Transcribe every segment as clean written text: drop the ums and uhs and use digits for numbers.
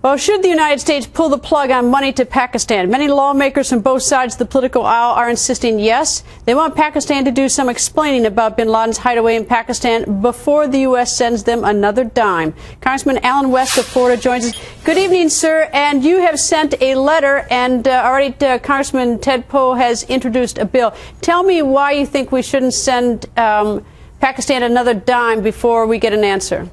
Well, should the United States pull the plug on money to Pakistan? Many lawmakers from both sides of the political aisle are insisting yes. They want Pakistan to do some explaining about bin Laden's hideaway in Pakistan before the U.S. sends them another dime. Congressman Allen West of Florida joins us. Good evening, sir. And you have sent a letter, and already Congressman Ted Poe has introduced a bill. Tell me why you think we shouldn't send Pakistan another dime before we get an answer.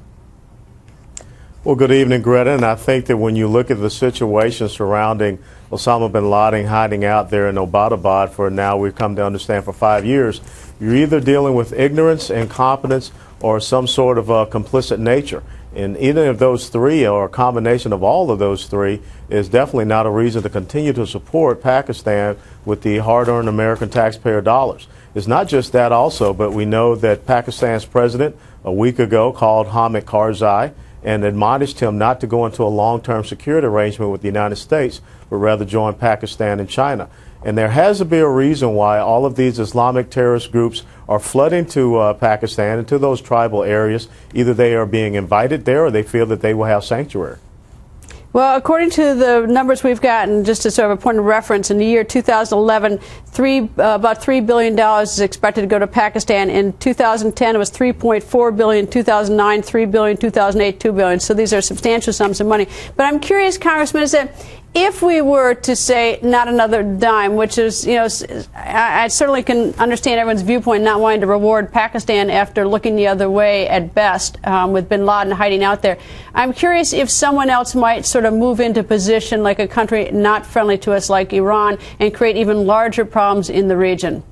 Well, good evening, Greta. And I think that when you look at the situation surrounding Osama bin Laden hiding out there in Abbottabad for now, we've come to understand for 5 years, you're either dealing with ignorance, incompetence, or some sort of complicit nature. And either of those three, or a combination of all of those three, is definitely not a reason to continue to support Pakistan with the hard-earned American taxpayer dollars. It's not just that also, but we know that Pakistan's president a week ago called Hamid Karzai and admonished him not to go into a long-term security arrangement with the United States, but rather join Pakistan and China. And there has to be a reason why all of these Islamic terrorist groups are flooding to Pakistan and to those tribal areas. Either they are being invited there or they feel that they will have sanctuary. Well, according to the numbers we've gotten, just as sort of a point of reference, in the year 2011, about $3 billion is expected to go to Pakistan. In 2010, it was $3.4 billion. 2009, $3 billion. 2008, $2 billion. So these are substantial sums of money. But I'm curious, Congressman, is that if we were to say not another dime, which is, you know, I certainly can understand everyone's viewpoint not wanting to reward Pakistan after looking the other way at best with bin Laden hiding out there. I'm curious if someone else might sort of move into position like a country not friendly to us like Iran and create even larger problems in the region.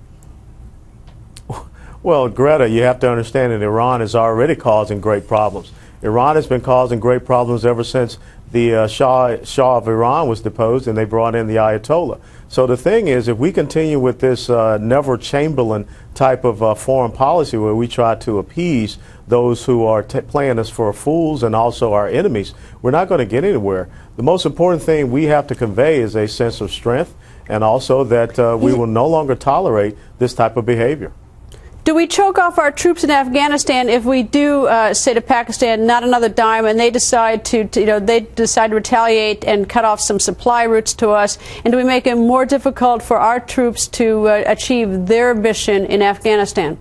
Well, Greta, you have to understand that Iran is already causing great problems. Iran has been causing great problems ever since the Shah of Iran was deposed and they brought in the Ayatollah. So the thing is, if we continue with this Neville Chamberlain type of foreign policy where we try to appease those who are playing us for fools and also our enemies, we're not going to get anywhere. The most important thing we have to convey is a sense of strength and also that we will no longer tolerate this type of behavior. Do we choke off our troops in Afghanistan if we do say to Pakistan, not another dime, and they decide to retaliate and cut off some supply routes to us? And do we make it more difficult for our troops to achieve their mission in Afghanistan?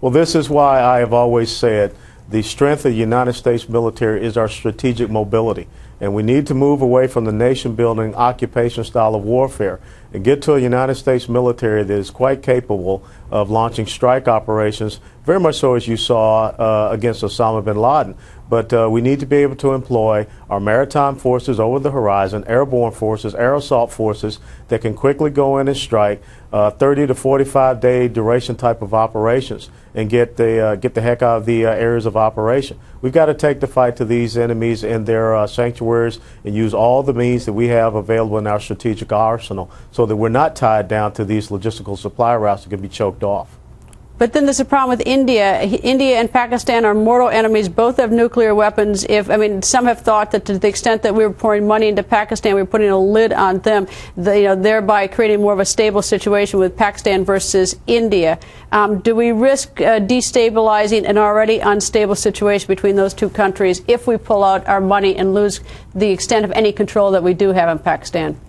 Well, this is why I have always said the strength of the United States military is our strategic mobility. And we need to move away from the nation-building occupation style of warfare and get to a United States military that is quite capable of launching strike operations, very much so as you saw against Osama bin Laden. But we need to be able to employ our maritime forces over the horizon, airborne forces, air assault forces that can quickly go in and strike 30 to 45-day duration type of operations and get the heck out of the areas of operation. We've got to take the fight to these enemies in their sanctuaries and use all the means that we have available in our strategic arsenal so that we're not tied down to these logistical supply routes that can be choked off. But then there's a problem with India. India and Pakistan are mortal enemies. Both have nuclear weapons. Some have thought that to the extent that we were pouring money into Pakistan, we were putting a lid on them, thereby creating more of a stable situation with Pakistan versus India. Do we risk destabilizing an already unstable situation between those two countries if we pull out our money and lose the extent of any control that we do have in Pakistan?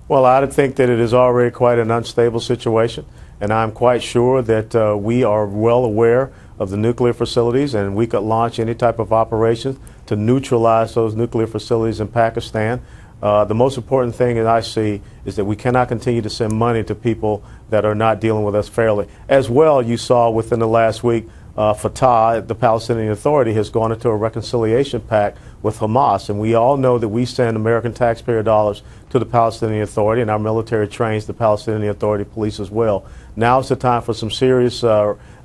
Well, I think that it is already quite an unstable situation. And I'm quite sure that we are well aware of the nuclear facilities and we could launch any type of operation to neutralize those nuclear facilities in Pakistan. The most important thing that I see is that we cannot continue to send money to people that are not dealing with us fairly. As well, you saw within the last week, Fatah, the Palestinian Authority, has gone into a reconciliation pact with Hamas. And we all know that we send American taxpayer dollars to the Palestinian Authority, and our military trains the Palestinian Authority police as well. Now is the time for some serious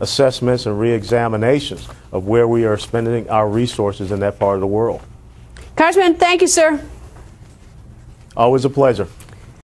assessments and re-examinations of where we are spending our resources in that part of the world. Congressman, thank you, sir. Always a pleasure.